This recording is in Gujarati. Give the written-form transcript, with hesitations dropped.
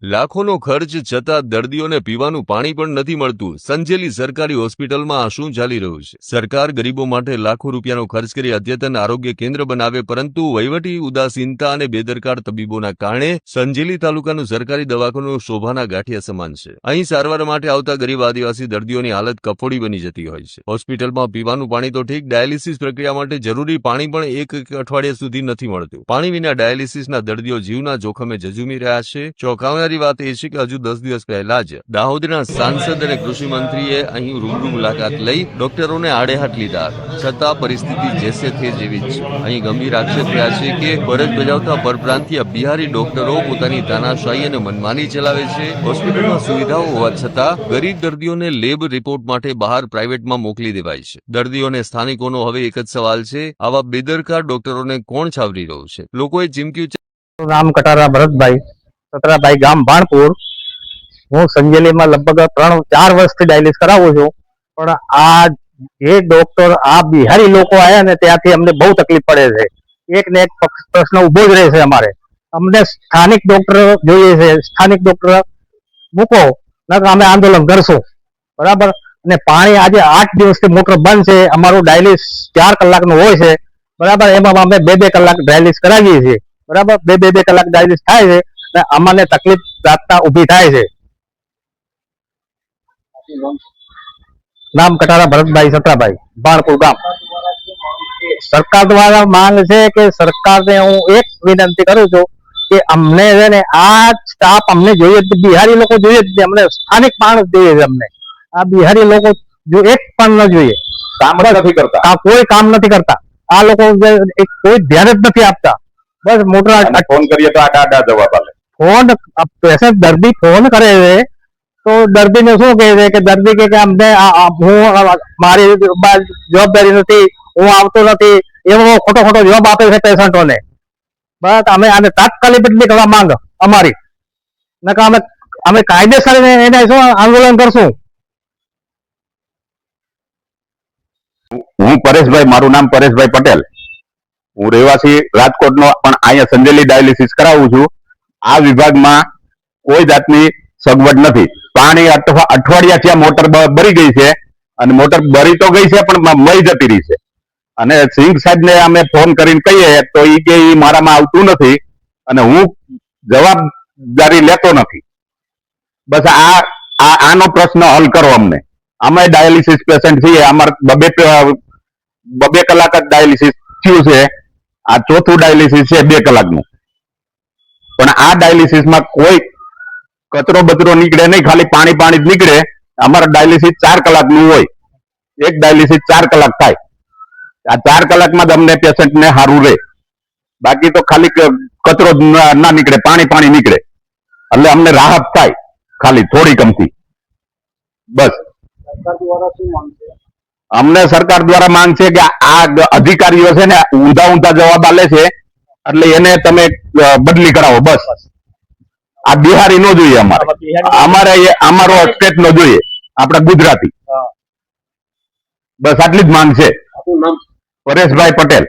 લાખોનો ખર્ચ છતાં દર્દીઓને પીવાનું પાણી પણ નથી મળતું. સંજેલી સરકારી હોસ્પિટલમાં આ શું ચાલી રહ્યું છે? સરકાર ગરીબો માટે લાખો રૂપિયાનો ખર્ચ કરી અદ્યતન આરોગ્ય કેન્દ્ર બનાવે, પરંતુ વહીવટી ઉદાસીનતા અને બેદરકાર તબીબોના કારણે સંજેલી તાલુકાનું સરકારી દવાખાનું શોભાના ગાંઠિયા સમાન છે. અહીં સારવાર માટે આવતા ગરીબ આદિવાસી દર્દીઓની હાલત કફોડી બની જતી હોય છે. હોસ્પિટલમાં પીવાનું પાણી તો ઠીક, ડાયાલિસિસ પ્રક્રિયા માટે જરૂરી પાણી પણ એક અઠવાડિયા સુધી નથી મળતું. પાણી વિના ડાયાલિસિસના દર્દીઓ જીવના જોખમે ઝઝૂમી રહ્યા છે. ચોંકાવનારી વાત એ છે કે હજુ 10 દિવસ પહેલા જ દાહોદના સાંસદ અને કૃષિ મંત્રીએ અહીં રૂબરૂ મુલાકાત લઈ ડોક્ટરોને આડેહાથ લીધા હતા, છતાં પરિસ્થિતિ જેસે થે જેવી જ છે. અહીં ગંભીર આક્ષેપ રહ્યા છે કે ફરજ બજાવતા પરપ્રાંતીય બિહારી ડોક્ટરો પોતાની તાનાશાહી અને મનમાની ચલાવે છે. હોસ્પિટલમાં સુવિધાઓ હોવા છતાં ગરીબ દર્દીઓને લેબ રિપોર્ટ માટે બહાર પ્રાઇવેટમાં મોકલી દેવાય છે. દર્દીઓને સ્થાનિકોનો હવે એક જ સવાલ છે, આવા બેદરકાર ડોક્ટરોને કોણ છાવરી રહ્યું છે? લોકોએ ચીમકી નામ કટારા ભરતભાઈ, સતરાભાઈ, ગામ ભાણપુર. હું સંજેલીમાં લગભગ 3-4 વર્ષથી ડાયાલિસિસ કરાવું છું, પણ આ જે ડોક્ટર આ બિહારી લોકો આવ્યા ને ત્યાંથી અમને બહુ તકલીફ પડે છે. એક ને એક પ્રશ્ન ઉભો જ રહે છે અમારે. અમને સ્થાનિક ડોક્ટર જોઈએ છે, સ્થાનિક ડોક્ટર મૂકો, નકર અમે આંદોલન કરશું. બરાબર. અને પાણી આજે 8 દિવસથી મોટર બંધ છે. અમારું ડાયાલિસિસ 4 કલાકનું હોય છે. બરાબર. એમાં અમે 2-2 કલાક ડાયાલિસિસ કરાવીએ છીએ. બરાબર. 2-2 કલાક ડાયાલિસિસ થાય છે. અમને તકલીફ પ્રાપ્તા ઉભી થાય છે. નામ કટારા ભરતભાઈ, સતરાભાઈ, ભાણપુર ગામ. સરકાર દ્વારા માંગ છે કે સરકારને હું એક વિનંતી કરું છું કે અમને છે ને આ સ્ટાફ અમને જોઈએ, બિહારી લોકો જોઈએ જ, અમને સ્થાનિક માણસ જોઈએ છે. અમને આ બિહારી લોકો જો એક પણ ન જોઈએ. કામ નથી કરતા, કોઈ કામ નથી કરતા. આ લોકો કોઈ ધ્યાન જ નથી આપતા. બસ મોટા ફોન કરીએ તો આડા જવાબ આપે. ફોન પેશન્ટ દર્દી ફોન કરે છે તો દર્દીને શું કહે છે કે દર્દી કે અમને હું મારી જવાબદારી નથી, હું આવતો નથી, એવો ખોટો ખોટો જવાબ આપે છે પેશન્ટોને. બસ અમે આને તાત્કાલિક બદલી કરવા માંગ અમારી, નકર અમે કાયદેસર એને શું આંદોલન કરશું. હું પરેશભાઈ, મારું નામ પરેશભાઈ પટેલ. હું રહેવાસી રાજકોટનો, પણ અહીંયા સંજેલી ડાયાલિસિસ કરાવું છું. આ વિભાગમાં કોઈ જાતની સગવડ નથી. પાણી અઠવાડિયા ત્યાં મોટર બરી ગઈ છે, અને મોટર બરી તો ગઈ છે પણ મઈ જતી રહી છે. અને સિંઘ સાહેબને અમે ફોન કરીને કહીએ તો એ કે મારામાં આવતું નથી, અને હું જવાબદારી લેતો નથી. બસ આનો પ્રશ્ન હલ કરો અમને. અમે ડાયાલિસિસ પેશન્ટ છીએ. અમારે 2 કલાક જ ડાયાલિસિસ થયું છે. આ ચોથું ડાયાલિસિસ છે 2 કલાકનું. પણ આ ડાયાલિસિસમાં કોઈ કચરો બચરો નીકળે નહીં, ખાલી પાણી જ નીકળે. અમારા ડાયાલિસિસ 4 કલાકનું હોય. એક ડાયાલિસિસ 4 કલાક થાય. આ 4 કલાકમાં જ અમને પેશન્ટને સારું રહે. બાકી તો ખાલી કચરો ના નીકળે, પાણી નીકળે. એટલે અમને રાહત થાય ખાલી થોડી કમથી. બસ અમને સરકાર દ્વારા માંગ છે કે આ અધિકારીઓ છે ને ઊંધા જવાબ આલે છે, એટલે એને તમે બદલી કરાવો. બસ આ બિહારી નો જોઈએ, અમારો સ્ટેટ નો જોઈએ, આપડા ગુજરાતી. બસ આટલી જ માંગ છે. પરેશભાઈ પટેલ.